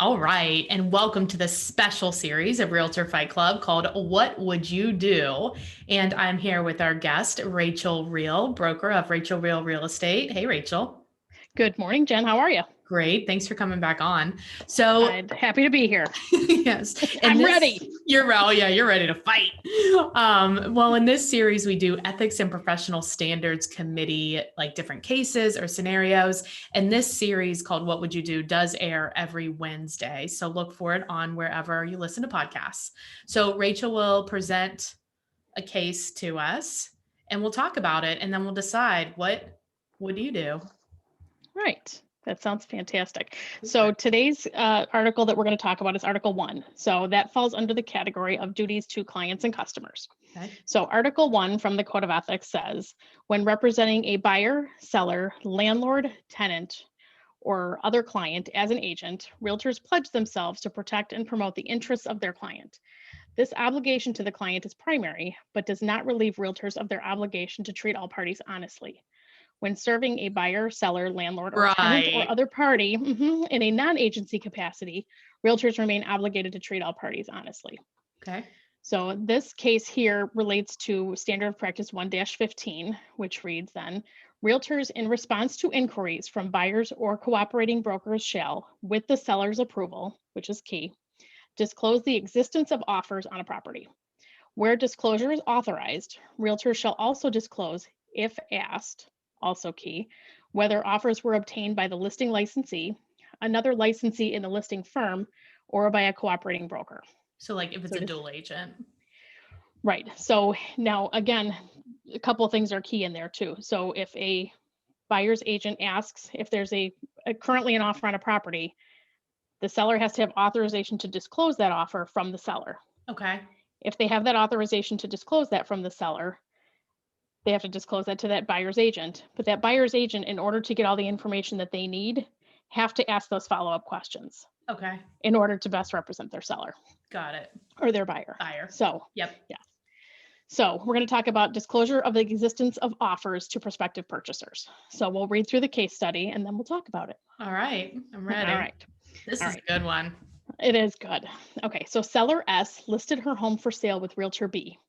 All right, and welcome to the special series of Realtor Fight Club called What Would You Do? And I'm here with our guest, Rachael Real, broker of Rachael Real Estate. Hey, Rachael. Good morning, Jen. How are you? Great. Thanks for coming back on. So, I'm happy to be here. yes, I'm ready. You're ready to fight. Well, in this series, we do ethics and professional standards committee, like different cases or scenarios. And this series called What Would You Do does air every Wednesday. So look for it on wherever you listen to podcasts. So Rachael will present a case to us and we'll talk about it. And then we'll decide what would you do? Right. That sounds fantastic. So today's article that we're going to talk about is Article 1. So that falls under the category of duties to clients and customers. Okay. So Article 1 from the Code of Ethics says, when representing a buyer, seller, landlord, tenant, or other client as an agent, realtors pledge themselves to protect and promote the interests of their client. This obligation to the client is primary, but does not relieve realtors of their obligation to treat all parties honestly. When serving a buyer, seller, landlord, or tenant or other party in a non-agency capacity, realtors remain obligated to treat all parties honestly. Okay. So this case here relates to Standard of Practice 1-15, which reads then, realtors in response to inquiries from buyers or cooperating brokers shall, with the seller's approval, which is key, disclose the existence of offers on a property. Where disclosure is authorized, realtors shall also disclose, if asked, also key, whether offers were obtained by the listing licensee, another licensee in the listing firm, or by a cooperating broker. So like if it's a dual agent. Right. So now again, a couple of things are key in there too. So if a buyer's agent asks if there's currently an offer on a property, the seller has to have authorization to disclose that offer from the seller. Okay. If they have that authorization to disclose that from the seller, they have to disclose that to that buyer's agent. But that buyer's agent, in order to get all the information that they need, have to ask those follow-up questions. Okay. In order to best represent their seller. Got it. Or their buyer. So, yep. Yeah. So we're going to talk about disclosure of the existence of offers to prospective purchasers. So we'll read through the case study and then we'll talk about it. All right. I'm ready. All right. This is a good one. It is good. Okay. So seller S listed her home for sale with Realtor B.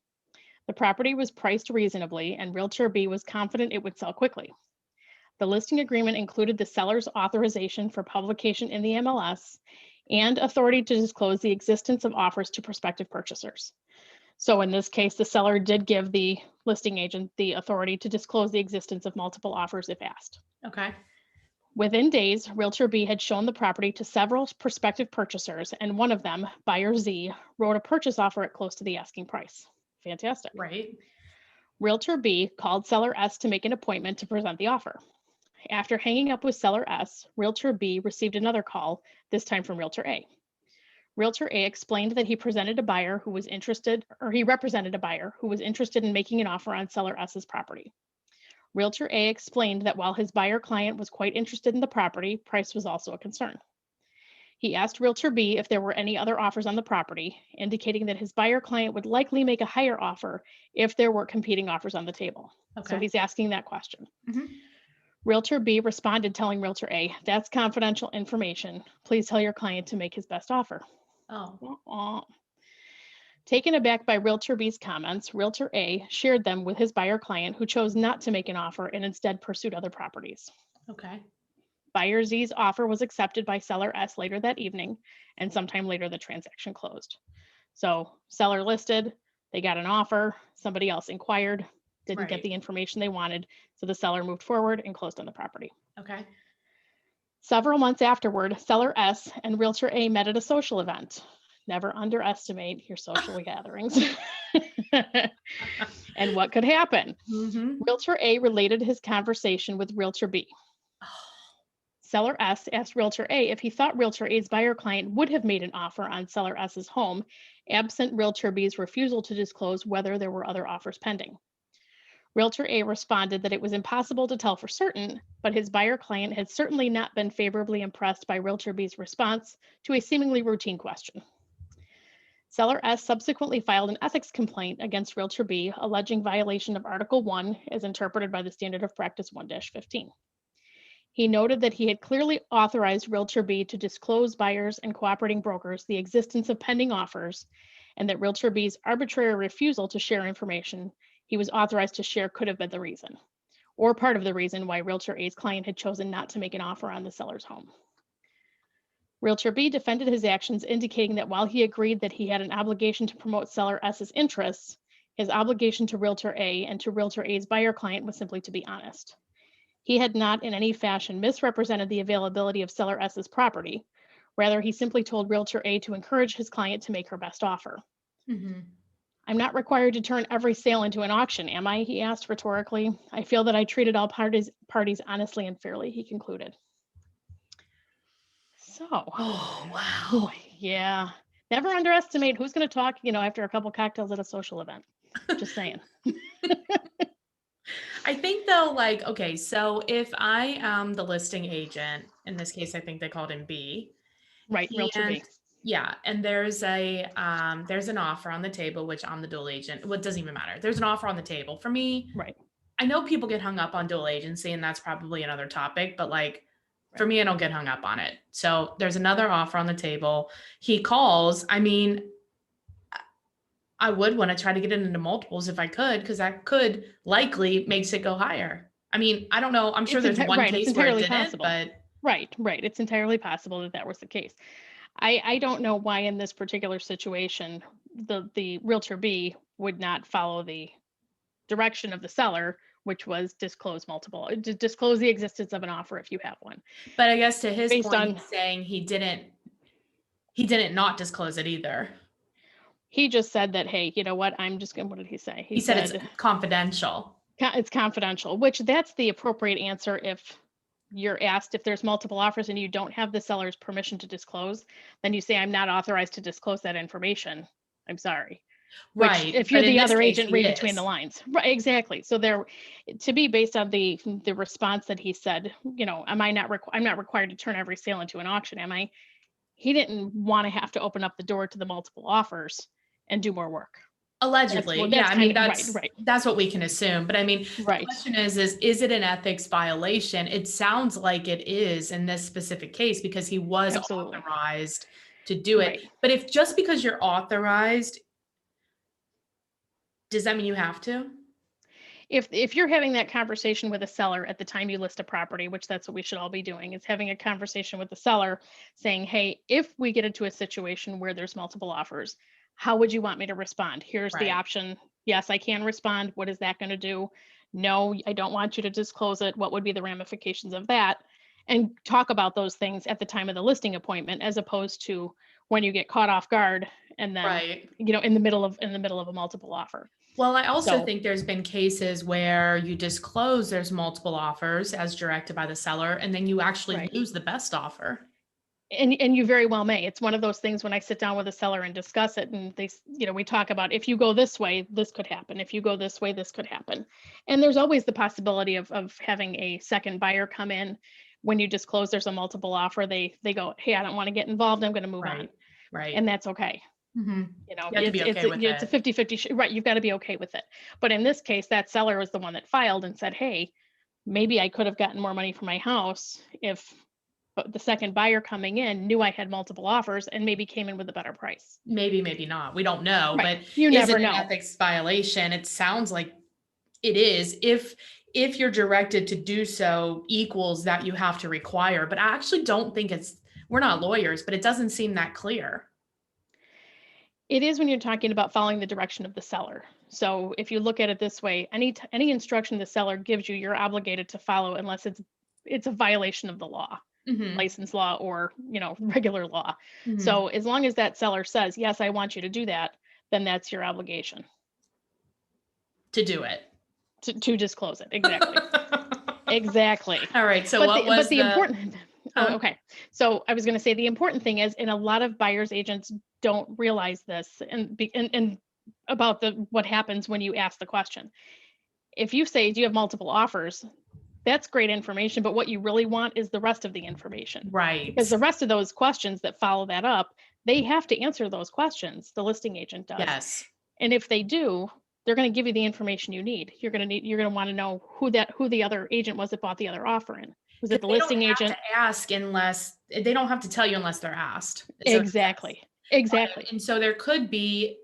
The property was priced reasonably and Realtor B was confident it would sell quickly. The listing agreement included the seller's authorization for publication in the MLS and authority to disclose the existence of offers to prospective purchasers. So in this case, the seller did give the listing agent the authority to disclose the existence of multiple offers if asked. Okay. Within days, Realtor B had shown the property to several prospective purchasers, and one of them, buyer Z, wrote a purchase offer at close to the asking price. Fantastic. Right. Realtor B called seller S to make an appointment to present the offer. After hanging up with seller S, Realtor B received another call, this time from Realtor A. Realtor A explained that he represented a buyer who was interested in making an offer on seller S's property. Realtor A explained that while his buyer client was quite interested in the property, price was also a concern. He asked Realtor B if there were any other offers on the property, indicating that his buyer client would likely make a higher offer if there were competing offers on the table. Okay. So he's asking that question. Mm-hmm. Realtor B responded telling Realtor A, that's confidential information. Please tell your client to make his best offer. Oh. Taken aback by Realtor B's comments, Realtor A shared them with his buyer client who chose not to make an offer and instead pursued other properties. Okay. Buyer Z's offer was accepted by seller S later that evening, and sometime later the transaction closed. So seller listed, they got an offer, somebody else inquired, didn't get the information they wanted, so the seller moved forward and closed on the property. Okay. Several months afterward, seller S and Realtor A met at a social event. Never underestimate your social gatherings. And what could happen? Mm-hmm. Realtor A related his conversation with Realtor B. Seller S asked Realtor A if he thought Realtor A's buyer client would have made an offer on seller S's home, absent Realtor B's refusal to disclose whether there were other offers pending. Realtor A responded that it was impossible to tell for certain, but his buyer client had certainly not been favorably impressed by Realtor B's response to a seemingly routine question. Seller S subsequently filed an ethics complaint against Realtor B, alleging violation of Article 1 as interpreted by the Standard of Practice 1-15. He noted that he had clearly authorized Realtor B to disclose buyers and cooperating brokers the existence of pending offers, and that Realtor B's arbitrary refusal to share information he was authorized to share could have been the reason, or part of the reason why Realtor A's client had chosen not to make an offer on the seller's home. Realtor B defended his actions, indicating that while he agreed that he had an obligation to promote seller S's interests, his obligation to Realtor A and to Realtor A's buyer client was simply to be honest. He had not in any fashion misrepresented the availability of seller S's property. Rather, he simply told Realtor A to encourage his client to make her best offer. Mm-hmm. I'm not required to turn every sale into an auction, am I? He asked rhetorically. I feel that I treated all parties honestly and fairly, he concluded. So, Oh, wow. Yeah. Never underestimate who's going to talk, after a couple cocktails at a social event. Just saying. I think though, like, okay, so if I am the listing agent, in this case, I think they called him B. Right, Realtor B. Yeah, and there's an offer on the table, which I'm the dual agent. Well, it doesn't even matter. There's an offer on the table. For me, Right. I know people get hung up on dual agency, and that's probably another topic, but like for me, I don't get hung up on it. So there's another offer on the table. He calls. I mean, I would want to try to get it into multiples if I could, because that could likely makes it go higher. I mean, I don't know. I'm sure there's one Right, it's case where it entirely didn't, possible. but Right. It's entirely possible that that was the case. I don't know why in this particular situation the Realtor B would not follow the direction of the seller, which was disclose the existence of an offer if you have one. but I guess to his Based point, on- he's saying he didn't not disclose it either. He just said that, hey, you know what? What did he say? He said it's confidential. It's confidential, which that's the appropriate answer if you're asked if there's multiple offers and you don't have the seller's permission to disclose, then you say, I'm not authorized to disclose that information. I'm sorry. Right. Which, if you're the other agent, read is. between the lines. Right, exactly. So there, to be based on the response that he said, I'm not required to turn every sale into an auction, am I? He didn't want to have to open up the door to the multiple offers and do more work. Allegedly. That's I mean, right. That's what we can assume. But I mean, Right. The question is it an ethics violation? It sounds like it is in this specific case because he was Absolutely. authorized to do it. Right. But if just because you're authorized, does that mean you have to? If you're having that conversation with a seller at the time you list a property, which that's what we should all be doing, is having a conversation with the seller saying, hey, if we get into a situation where there's multiple offers, how would you want me to respond? Here's the option. Yes, I can respond. What is that going to do? No, I don't want you to disclose it. What would be the ramifications of that? And talk about those things at the time of the listing appointment, as opposed to when you get caught off guard and then, in the middle of a multiple offer. Well, I also think there's been cases where you disclose there's multiple offers as directed by the seller, and then you actually lose the best offer. And you very well may. It's one of those things when I sit down with a seller and discuss it, and they, we talk about, if you go this way, this could happen. If you go this way, this could happen. And there's always the possibility of having a second buyer come in. When you disclose there's a multiple offer, they go, hey, I don't want to get involved. I'm going to move on. Right. And that's okay. Mm-hmm. It's a 50-50, right? You've got to be okay with it. But in this case, that seller was the one that filed and said, hey, maybe I could have gotten more money for my house if the second buyer coming in knew I had multiple offers and maybe came in with a better price. Maybe not. We don't know, but you never know. An ethics violation? It sounds like it is. If you're directed to do so equals that you have to require, but I actually don't think we're not lawyers, but it doesn't seem that clear. It is when you're talking about following the direction of the seller. So if you look at it this way, any instruction the seller gives you, you're obligated to follow unless it's a violation of the law. Mm-hmm. License law or regular law. Mm-hmm. So as long as that seller says, yes, I want you to do that, then that's your obligation to do it, to disclose it. Exactly. Exactly. All right. So but the important okay. So I was going to say the important thing is, and a lot of buyers agents don't realize this, and about what happens when you ask the question. If you say, do you have multiple offers? That's great information, but what you really want is the rest of the information. Right. Because the rest of those questions that follow that up, they have to answer those questions. The listing agent does. Yes. And if they do, they're going to give you the information you need. You're going to want to know who the other agent was that bought the other offer in. Was it the They don't listing have agent? to ask unless they don't have to tell you unless they're asked. Is that what it says? Exactly. Exactly. And so there could be,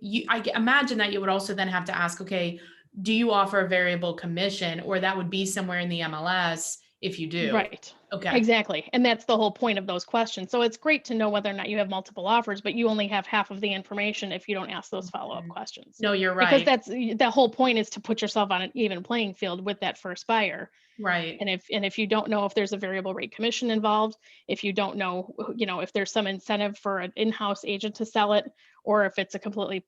imagine that you would also then have to ask, okay, do you offer a variable commission? Or that would be somewhere in the MLS if you do. Right. Okay. Exactly. And that's the whole point of those questions. So it's great to know whether or not you have multiple offers, but you only have half of the information if you don't ask those follow-up Mhm. questions. No, you're Because right. that's the whole point, is to put yourself on an even playing field with that first buyer. Right. And if you don't know if there's a variable rate commission involved, if you don't know, if there's some incentive for an in-house agent to sell it, or if it's a completely,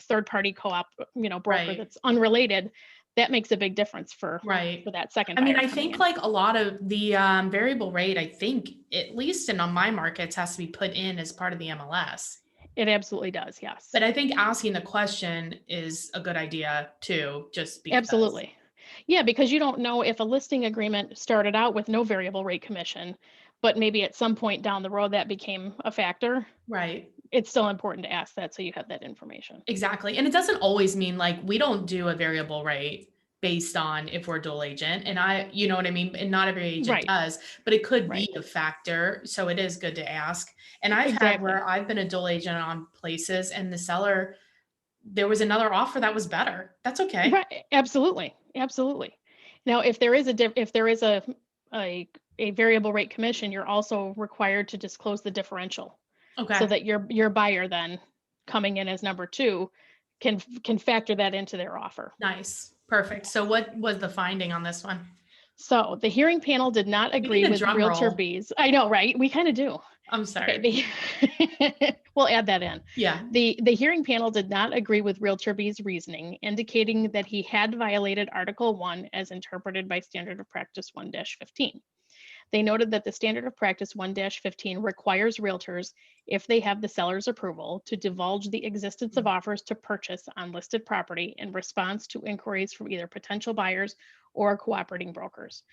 third party co-op, broker Right. that's unrelated, that makes a big difference for Right. that second I mean, buyer I coming think in. like a lot of the variable rate, I think at least in on my markets has to be put in as part of the MLS. It absolutely does. Yes. But I think asking the question is a good idea too, just because. Absolutely. Yeah, because you don't know if a listing agreement started out with no variable rate commission, but maybe at some point down the road that became a factor. Right. It's still important to ask that so you have that information. Exactly. And it doesn't always mean like we don't do a variable rate based on if we're a dual agent. And you know what I mean? And not every agent Right. does, but it could Right. be a factor. So it is good to ask. And I've had Exactly. where I've been a dual agent on places and the seller, there was another offer that was better. That's okay. Right. Absolutely. Absolutely. Now, if there is a a variable rate commission, you're also required to disclose the differential, so Okay. that your buyer then coming in as number two can factor that into their offer. Nice. Perfect. So what was the finding on this one? So the hearing panel did not We need agree a with drum Realtor roll. B's. I know, right? We kind of do. I'm Okay, sorry. we'll add that in. Yeah. The hearing panel did not agree with Realtor B's reasoning, indicating that he had violated Article 1 as interpreted by Standard of Practice 1-15. They noted that the Standard of Practice 1-15 requires realtors, if they have the seller's approval, to divulge the existence of offers to purchase on listed property in response to inquiries from either potential buyers or cooperating brokers.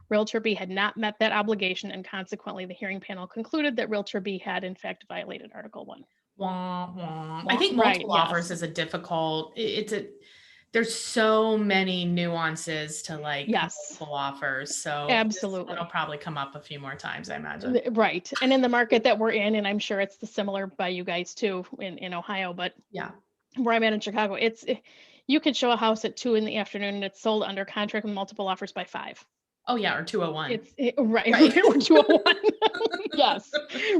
Realtor B had not met that obligation, and consequently, the hearing panel concluded that Realtor B had, in fact, violated Article 1. Wah, wah. I think Right, multiple offers yes. is a difficult, there's so many nuances to like Yes, multiple offers. So this one will absolutely. probably come up a few more times, I imagine. Right. And in the market that we're in, and I'm sure it's the similar by you guys too in Ohio, but Yeah. where I'm at in Chicago, you could show a house at 2 in the afternoon and it's sold under contract with multiple offers by 5. Oh yeah, or 201. Right, Right. or 201. Yes,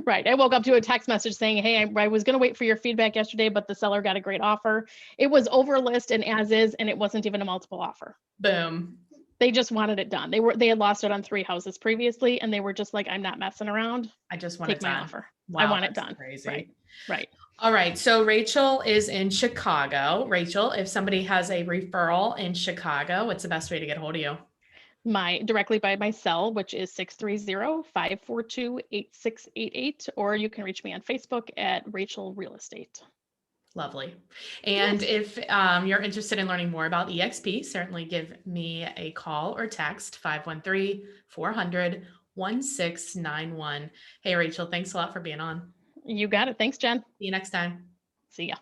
right. I woke up to a text message saying, "Hey, I was going to wait for your feedback yesterday, but the seller got a great offer. It was over list and as is, and it wasn't even a multiple offer. Boom. They just wanted it done. They had lost it on 3 houses previously, and they were just like, I'm not messing around. I just want it Take my done. offer. I Wow, want it that's done." Right, crazy. right. All right. So Rachel is in Chicago. Rachel, if somebody has a referral in Chicago, what's the best way to get a hold of you? Directly by my cell, which is 630-542-8688, or you can reach me on Facebook at Rachael Real Estate. Lovely. And Yes. if you're interested in learning more about EXP, certainly give me a call or text 513-400-1691. Hey, Rachel, thanks a lot for being on. You got it. Thanks, Jen. See you next time. See ya.